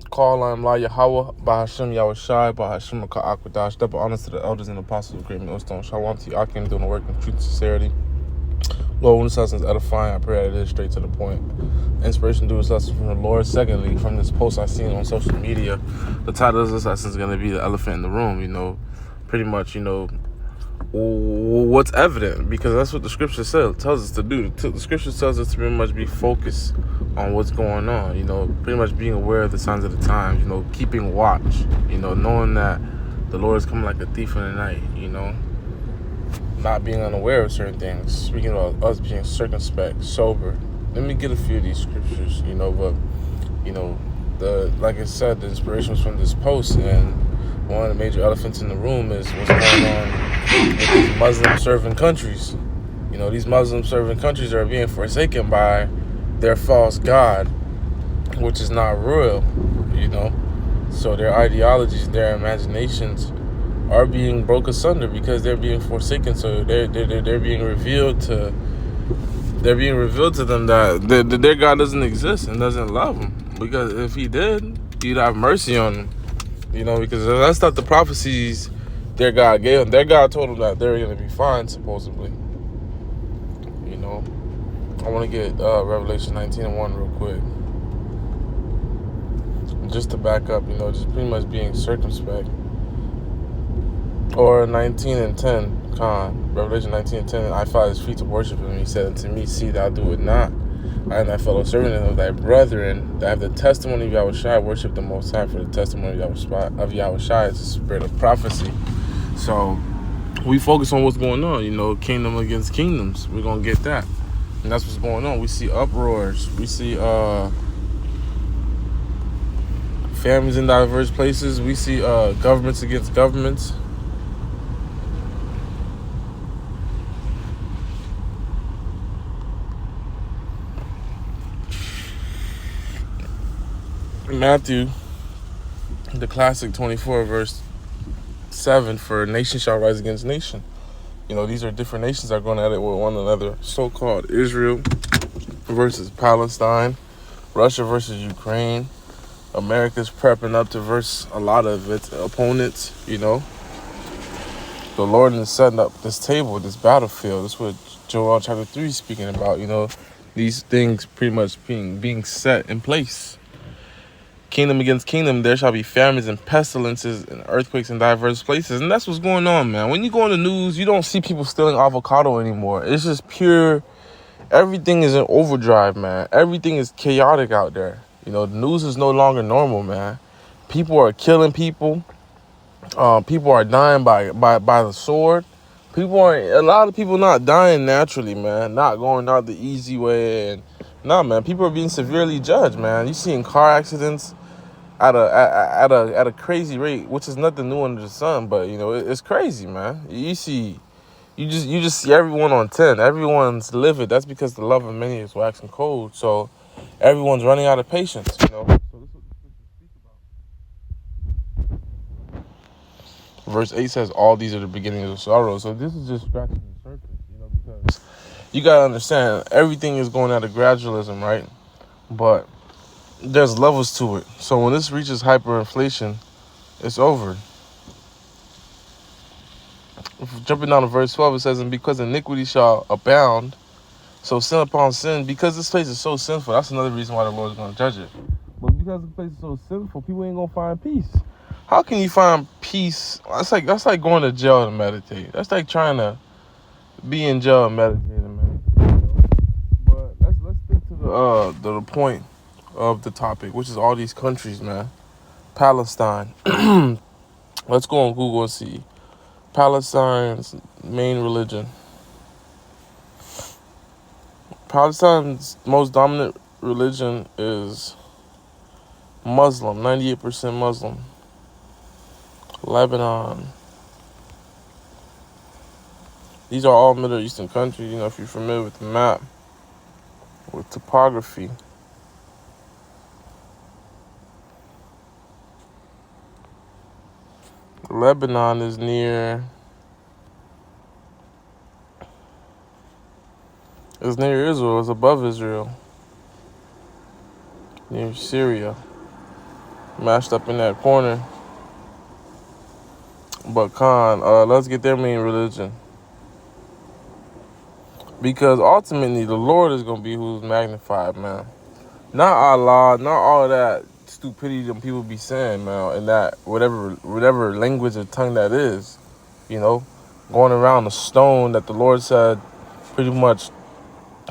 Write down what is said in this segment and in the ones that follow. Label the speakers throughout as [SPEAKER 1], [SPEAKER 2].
[SPEAKER 1] Call on La Yahweh, Bahashim Yahushai, Bahashim Akadash, double honors to the elders and apostles of Great Millstone. Shalom to you. I came doing the work in truth and sincerity. Lord, when this lesson is edifying, I pray that it is straight to the point. Inspiration to do this lesson from the Lord. Secondly, from this post I seen on social media, the title of this lesson is going to be the elephant in the room. Pretty much, what's evident, because that's what the scripture tells us to do. The scripture tells us to pretty much be focused on what's going on, pretty much being aware of the signs of the times, keeping watch, knowing that the Lord is coming like a thief in the night, not being unaware of certain things, speaking about us being circumspect, sober. Let me get a few of these scriptures, like I said, the inspiration was from this post, and one of the major elephants in the room is what's going on with these Muslim serving countries. These Muslim serving countries are being forsaken by their false god, which is not real, So their ideologies, their imaginations are being broke asunder because they're being forsaken. So they're being revealed to them that their God doesn't exist and doesn't love them. Because if he did, he'd have mercy on them. Because that's not the prophecies their God gave them. Their God told them that they're going to be fine, supposedly. I want to get Revelation 19:1 real quick. Just to back up, just pretty much being circumspect. Or 19:10, Revelation 19:10, I fell at his feet to worship him. He said unto me, see, thou do it not. I and thy fellow servant of thy brethren that have the testimony of Yahushua worship the Most High, for the testimony of Yahushua is the spirit of prophecy. So we focus on what's going on, kingdom against kingdoms. We're going to get that. And that's what's going on. We see uproars. We see families in diverse places. We see governments against governments. Matthew, the classic 24, verse 7, for nation shall rise against nation. These are different nations that are going at it with one another. So-called Israel versus Palestine, Russia versus Ukraine. America's prepping up to verse a lot of its opponents, The Lord is setting up this table, this battlefield. That's what Joel chapter 3 is speaking about, These things pretty much being set in place. Kingdom against kingdom, there shall be famines and pestilences and earthquakes in diverse places. And that's what's going on, man. When you go on the news, you don't see people stealing avocado anymore. It's just pure, everything is in overdrive, man. Everything is chaotic out there. The news is no longer normal, man. People are killing people. People are dying by the sword. A lot of people not dying naturally, man. Not going out the easy way. And man, people are being severely judged, man. You seeing car accidents at a crazy rate, which is nothing new under the sun, but it's crazy, man. You just see everyone on 10. Everyone's livid. That's because the love of many is waxing cold. So everyone's running out of patience, So this is what the scriptures speak about. Verse 8 says, all these are the beginnings of sorrow. So this is just scratching the surface, because you gotta understand, everything is going at a gradualism, right? But there's levels to it. So when this reaches hyperinflation, it's over. Jumping down to verse 12, it says, and because iniquity shall abound, so sin upon sin, because this place is so sinful, that's another reason why the Lord is going to judge it. But because the place is so sinful, people ain't going to find peace. How can you find peace? That's like going to jail to meditate. That's like trying to be in jail and meditating, man. But let's stick to the point of the topic, which is all these countries, man. Palestine. Let's go on Google and see Palestine's main religion. Palestine's most dominant religion is Muslim, 98% Muslim. Lebanon. These are all Middle Eastern countries, if you're familiar with the map, with topography. Lebanon is near Israel. It's above Israel, near Syria. mashed up in that corner. But Khan, let's get their main religion. Because ultimately, the Lord is going to be who's magnified, man. Not Allah, not all that stupidity them people be saying, man, and that whatever language or tongue that is, you know, going around the stone that the Lord said pretty much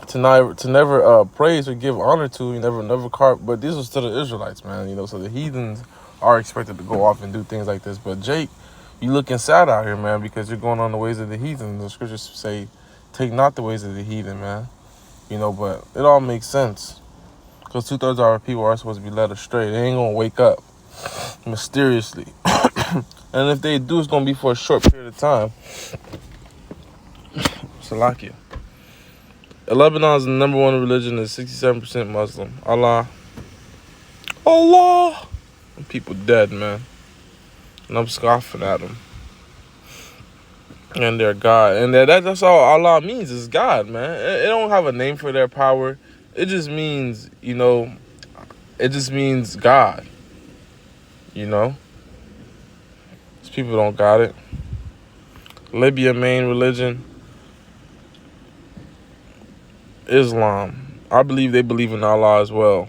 [SPEAKER 1] to never praise or give honor to, you never carve. But these was to the Israelites, man, you know, so the heathens are expected to go off and do things like this. But Jake, you looking sad out here, man, because you're going on the ways of the heathen. The scriptures say, take not the ways of the heathen, man. You know, but it all makes sense. Because 2/3 of our people are supposed to be led astray. They ain't going to wake up mysteriously. And if they do, it's going to be for a short period of time. Salakia. Lebanon's number one religion is 67% Muslim. Allah. And people dead, man. And I'm scoffing at them. And their God. And that's all Allah means is God, man. It don't have a name for their power. It just means, you know, it just means God. You know? These people don't got it. Libya main religion, Islam. I believe they believe in Allah as well.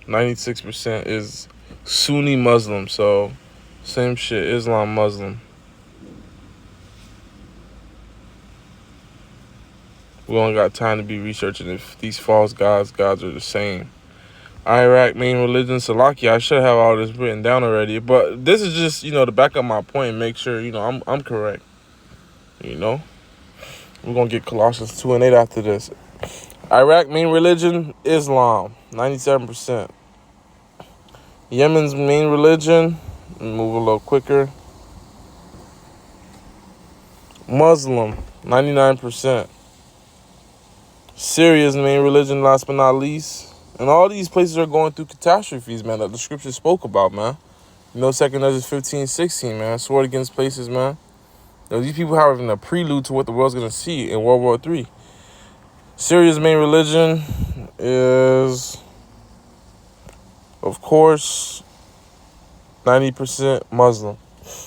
[SPEAKER 1] 96% is Sunni Muslim, so same shit, Islam, Muslim. We don't got time to be researching if these false gods are the same. Iraq main religion, Salakia. I should have all this written down already, but this is just, you know, to back up my point and make sure, you know, I'm correct. You know, we're gonna get Colossians 2:8 after this. Iraq main religion, Islam, 97%. Yemen's main religion, move a little quicker, Muslim, 99%. Syria's main religion, last but not least. And all these places are going through catastrophes, man, that the scripture spoke about, man. You know, 2 Ezra 15:16, man. Sword against places, man. You know, these people are having a prelude to what the world's going to see in World War III. Syria's main religion is, of course, 90% Muslim.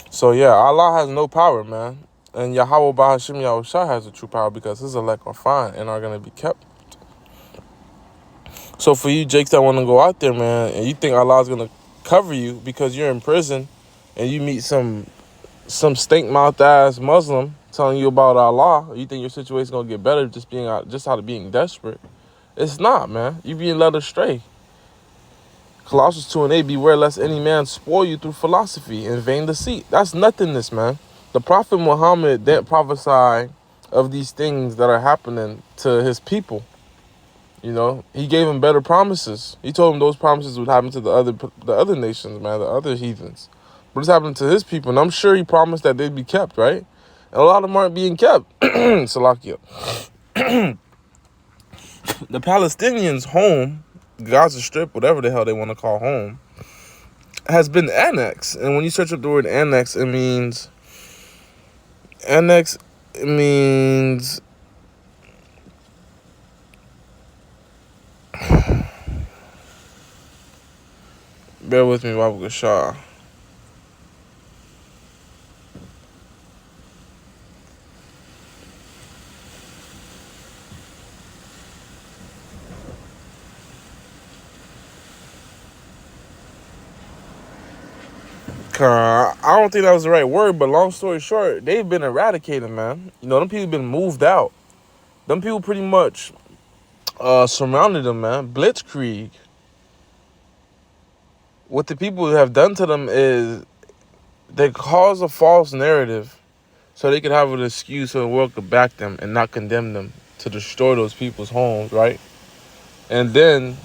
[SPEAKER 1] So, yeah, Allah has no power, man. And Yahweh Bahashim Yahushua has the true power because his elect are fine and are going to be kept. So for you Jakes that want to go out there, man, and you think Allah's going to cover you because you're in prison and you meet some stink-mouthed ass Muslim telling you about Allah, you think your situation's going to get better just out of being desperate. It's not, man. You being led astray. Colossians 2:8, beware lest any man spoil you through philosophy and vain deceit. That's nothingness, man. The Prophet Muhammad didn't prophesy of these things that are happening to his people. You know, he gave them better promises. He told them those promises would happen to the other nations, man, the other heathens. But it's happening to his people, and I'm sure he promised that they'd be kept, right? And a lot of them aren't being kept. Salakia. The Palestinians' home, Gaza Strip, whatever the hell they want to call home, has been annexed. And when you search up the word annex, it means bear with me, Babu Gashar. I don't think that was the right word, but long story short, they've been eradicated, man. You know, them people been moved out. Them people pretty much surrounded them, man. Blitzkrieg. What the people have done to them is they cause a false narrative so they could have an excuse so the world could back them and not condemn them to destroy those people's homes, right? And then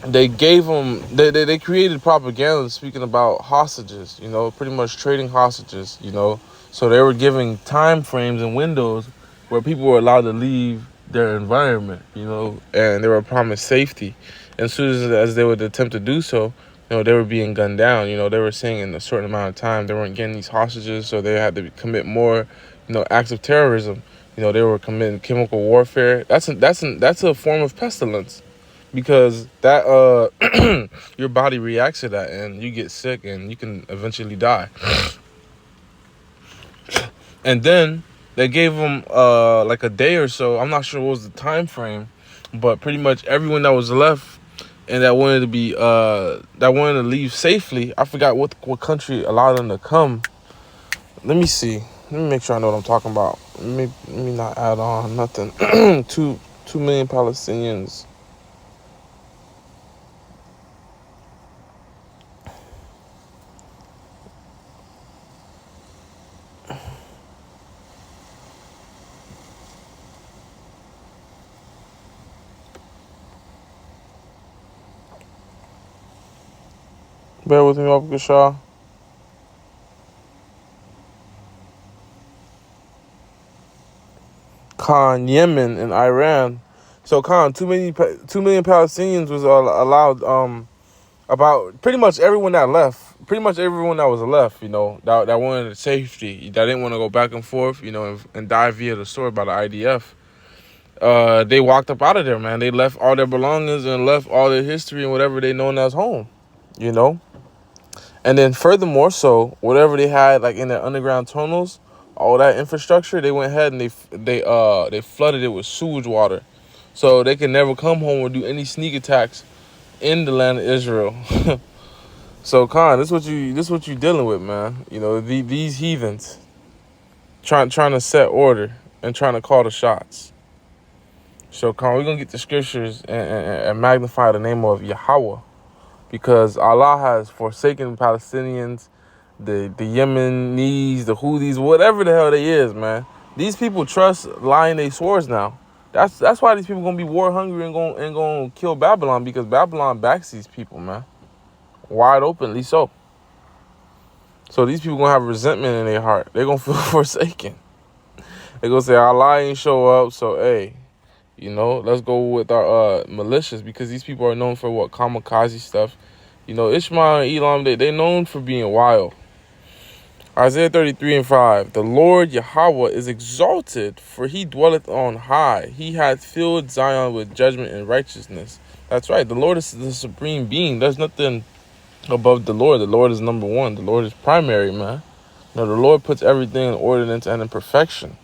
[SPEAKER 1] they gave them, they created propaganda speaking about hostages, you know, pretty much trading hostages, you know. So they were giving time frames and windows where people were allowed to leave their environment, you know, and they were promised safety. And as soon as they would attempt to do so, you know, they were being gunned down. You know, they were saying in a certain amount of time they weren't getting these hostages, so they had to commit more, you know, acts of terrorism. You know, they were committing chemical warfare. That's a form of pestilence. because that your body reacts to that, and you get sick, and you can eventually die. And then they gave them like a day or so. I'm not sure what was the time frame, but pretty much everyone that was left and that wanted to be that wanted to leave safely. I forgot what country allowed them to come. Let me see. Let me make sure I know what I'm talking about. Let me not add on nothing. 2 million Palestinians. Bear with me, Abdul. Khan, Yemen, and Iran. So Khan, 2 million Palestinians was allowed. About pretty much everyone that left, pretty much everyone that was left, that wanted safety, that didn't want to go back and forth, and die via the sword by the IDF. They walked up out of there, man. They left all their belongings and left all their history and whatever they known as home, And then furthermore, so whatever they had like in their underground tunnels, all that infrastructure, they went ahead and they flooded it with sewage water, so they could never come home or do any sneak attacks in the land of Israel. So Khan, this what you dealing with, man. These heathens trying to set order and trying to call the shots. So Khan, we're gonna get the scriptures and magnify the name of Yahweh, because Allah has forsaken the Palestinians, the Yemenis, the Houthis, whatever the hell they is, man. These people trust lying their swords now. That's why these people gonna be war hungry and gonna kill Babylon, because Babylon backs these people, man. Wide openly so. So these people gonna have resentment in their heart. They're gonna feel forsaken. They're gonna say Allah ain't show up, so hey, let's go with our militias, because these people are known for what? Kamikaze stuff. Ishmael and Elam, they known for being wild. Isaiah 33:5. The Lord Yahweh is exalted, for he dwelleth on high. He hath filled Zion with judgment and righteousness. That's right. The Lord is the supreme being. There's nothing above the Lord. The Lord is number one. The Lord is primary, man. The Lord puts everything in ordinance and in perfection.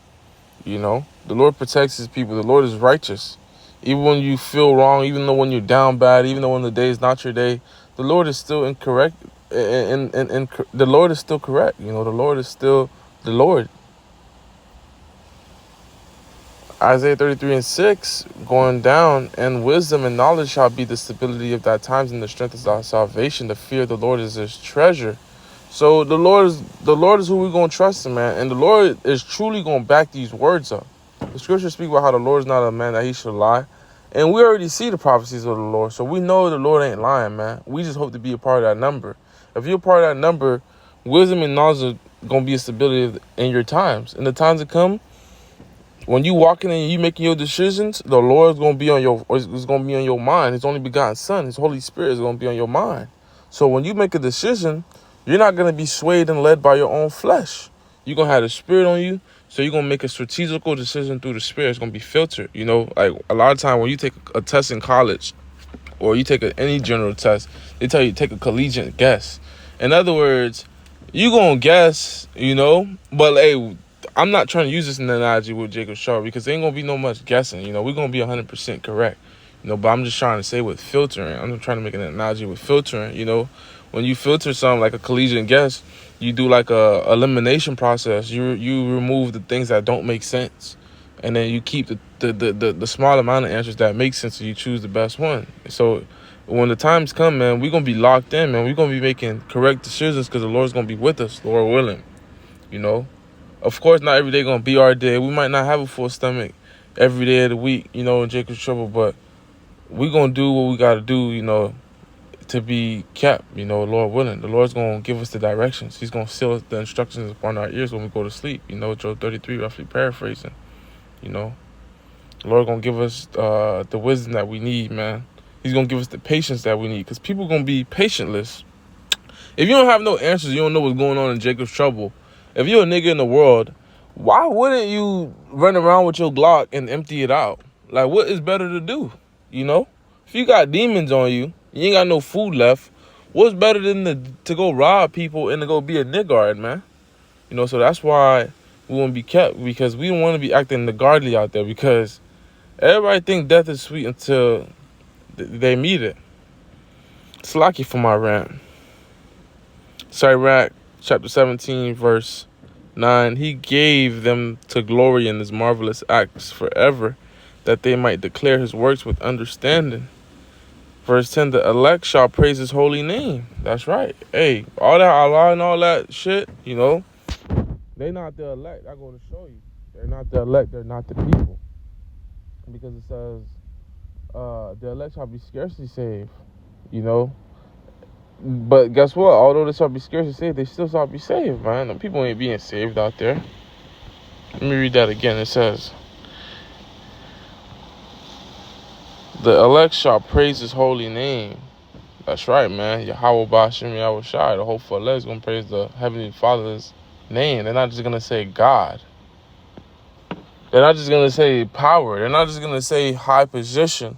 [SPEAKER 1] The Lord protects his people. The Lord is righteous. Even when you feel wrong, even though when you're down bad, even though when the day is not your day, the Lord is still incorrect. And the Lord is still correct. The Lord is still the Lord. Isaiah 33:6, going down, and wisdom and knowledge shall be the stability of thy times, and the strength of thy salvation. The fear of the Lord is his treasure. So the Lord is who we're gonna trust in, man. And the Lord is truly gonna back these words up. The scriptures speak about how the Lord is not a man that he should lie. And we already see the prophecies of the Lord. So we know the Lord ain't lying, man. We just hope to be a part of that number. If you're a part of that number, wisdom and knowledge are going to be a stability in your times. In the times to come, when you walking and you making your decisions, the Lord is going to be on your mind. His only begotten Son, his Holy Spirit is going to be on your mind. So when you make a decision, you're not going to be swayed and led by your own flesh. You're going to have the Spirit on you. So you're going to make a strategical decision through the Spirit. It's going to be filtered. Like a lot of time when you take a test in college or you take any general test, they tell you to take a collegiate guess. In other words, you going to guess, but hey, I'm not trying to use this analogy with Jacob Shaw, because there ain't going to be no much guessing. We're going to be 100% correct. But I'm just trying to say with filtering. I'm trying to make an analogy with filtering. When you filter something like a collegiate guess, you do like a elimination process. You remove the things that don't make sense, and then you keep the small amount of answers that make sense, and you choose the best one. So when the times come, man, we're gonna be locked in, man. We're gonna be making correct decisions, because the Lord's gonna be with us, Lord willing. Of course, not every day gonna be our day. We might not have a full stomach every day of the week, in Jacob's trouble, but we're gonna do what we gotta do, to be kept, Lord willing. The Lord's going to give us the directions. He's going to seal the instructions upon our ears when we go to sleep. Job 33, roughly paraphrasing. The Lord going to give us the wisdom that we need, man. He's going to give us the patience that we need, because people going to be patientless. If you don't have no answers, you don't know what's going on in Jacob's trouble. If you're a nigga in the world, why wouldn't you run around with your Glock and empty it out? Like, what is better to do, If you got demons on you, you ain't got no food left, what's better than to go rob people and to go be a nigguard, man? You know, so that's why we want to be kept, because we don't want to be acting niggardly out there, because everybody think death is sweet until they meet it. It's lucky for my rant. Sirach chapter 17 verse 9. He gave them to glory in his marvelous acts forever, that they might declare his works with understanding. Verse 10, the elect shall praise his holy name. That's right. Hey, all that Allah and all that shit, you know, they not the elect. I go to show you. They're not the elect. They're not the people. Because it says, the elect shall be scarcely saved, you know. But guess what? Although they shall be scarcely saved, they still shall be saved, man. Them people ain't being saved out there. Let me read that again. It says, the elect shall praise his holy name. That's right, man. Yahweh Ba'ashem Yahweh Shai. The hopeful elect is going to praise the Heavenly Father's name. They're not just going to say God. They're not just going to say power. They're not just going to say high position.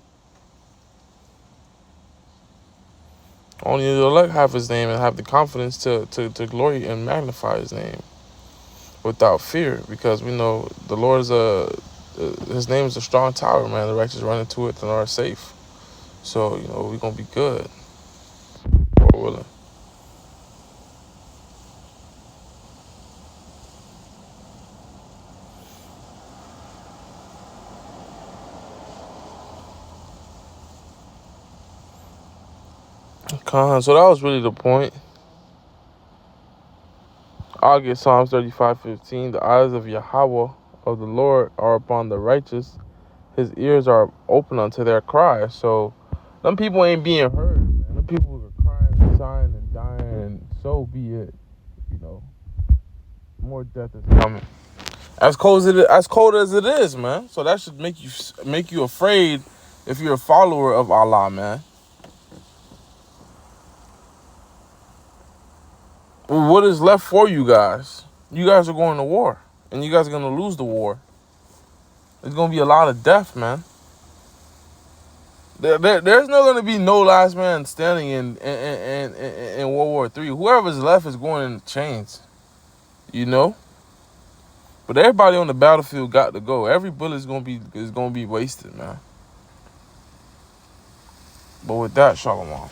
[SPEAKER 1] Only the elect have his name and have the confidence to glory and magnify his name without fear, because we know the Lord is his name is a strong tower, man. The righteous run into it and are safe. So, you know, we're going to be good. Lord willing. So that was really the point. I'll get Psalms 35:15. The eyes of Yahweh, of the Lord, are upon the righteous. His ears are open unto their cry. So them people ain't being heard, man. Them people are crying and sighing and dying, and so be it. You know, more death is coming. As cold as it is, man. So that should make you afraid if you're a follower of Allah, man. What is left for you guys? You guys are going to war, and you guys are going to lose the war. There's going to be a lot of death, man. There's not going to be no last man standing in World War III. Whoever's left is going in chains, you know. But everybody on the battlefield got to go. Every bullet is going to be wasted, man. But with that, shalom.